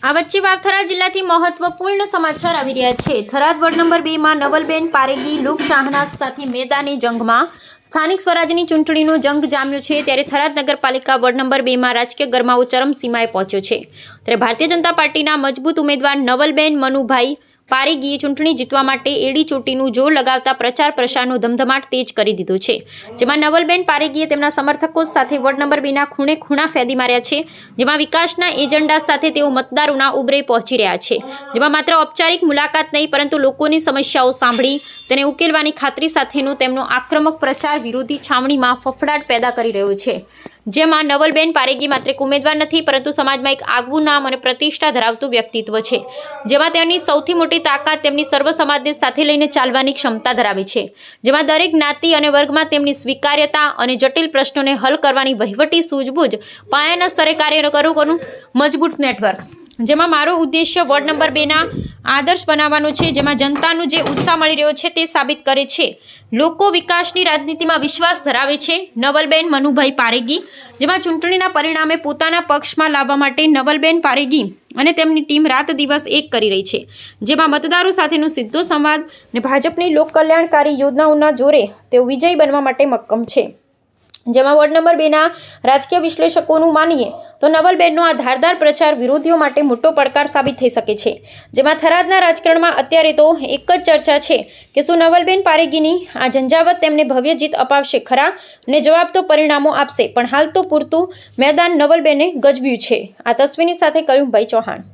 આ વચ્ચે થરાદ જિલ્લાથી મહત્વપૂર્ણ સમાચાર આવી રહ્યા છે। થરાદ વોર્ડ નંબર 2 માં નવલબેન પારેગી લોકશાહના સાથે મેદાની જંગમાં સ્થાનિક સ્વરાજની ચૂંટણીનો જંગ જામ્યો છે। ત્યારે થરાદ નગરપાલિકા વોર્ડ નંબર 2 માં રાજકીય ગરમાવો ચરમસીમાએ પહોંચ્યો છે। ત્યારે ભારતીય જનતા પાર્ટીના મજબૂત ઉમેદવાર નવલબેન મનુભાઈ પારેગીએ ચૂંટણી જીતવા માટે એડી ચોટીનું જોર લગાવતા પ્રચાર પ્રસારનો ધમધમાટ તેજ કરી દીધો છે। જેમાં નવલબેન પારેગીએ તેમના સમર્થકો સાથે વોર્ડ નંબર 2ના ખૂણે ખૂણા ફેદી માર્યા છે। જેમાં વિકાસના એજન્ડા સાથે તેઓ મતદારોના ઉબરે પહોંચી રહ્યા છે। જેમાં માત્ર ઔપચારિક મુલાકાત નહીં પરંતુ લોકોની સમસ્યાઓ સાંભળી તેને ઉકેલવાની ખાતરી સાથેનો તેમનો આક્રમક પ્રચાર વિરોધી છાવણીમાં ફફડાટ પેદા કરી રહ્યો છે। જેમાં નવલબેન પારેગી માત્ર એક ઉમેદવાર નથી પરંતુ સમાજમાં એક આગવું નામ અને પ્રતિષ્ઠા ધરાવતું વ્યક્તિત્વ છે। જેમાં તેમની સૌથી મોટી તાકાત તેમની સર્વ સમાજને સાથે લઈને ચાલવાની ક્ષમતા ધરાવે છે। જેમાં દરેક જ્ઞાતિ અને વર્ગમાં તેમની સ્વીકાર્યતા અને જટિલ પ્રશ્નોને હલ કરવાની વહીવટી સૂઝબૂઝ પાયાના સ્તરે કાર્ય કરવાનું મજબૂત નેટવર્ક। જેમાં મારો ઉદ્દેશ્ય વોર્ડ નંબર 2ના આદર્શ બનાવવાનો છે। જેમાં જનતાનું જે ઉત્સાહ મળી રહ્યો છે તે સાબિત કરે છે લોકો વિકાસની રાજનીતિમાં વિશ્વાસ ધરાવે છે। નવલબેન મનુભાઈ પારેગી જેમાં ચૂંટણીના પરિણામે પોતાના પક્ષમાં લાવવા માટે નવલબેન પારેગી અને તેમની ટીમ રાત દિવસ એક કરી રહી છે। જેમાં મતદારો સાથેનો સીધો સંવાદ અને ભાજપની લોક કલ્યાણકારી યોજનાઓના જોરે તેઓ વિજયી બનવા માટે મક્કમ છે। જેમાં વોર્ડ નંબર 2ના રાજકીય વિશ્લેષકોનું માનીએ તો નવલબેનનો આ ધારદાર પ્રચાર વિરોધીઓ માટે મોટો પડકાર સાબિત થઈ શકે છે। જેમાં થરાદના રાજકારણમાં અત્યારે તો એક જ ચર્ચા છે કે શું નવલબેન પારેગીની આ ઝંઝાવત તેમને ભવ્ય જીત અપાવશે ખરા, અને જવાબ તો પરિણામો આપશે। પણ હાલ તો પૂરતું મેદાન નવલબેને ગજવ્યું છે। આ તસવીરની સાથે કયુભાઈ ચૌહાણ।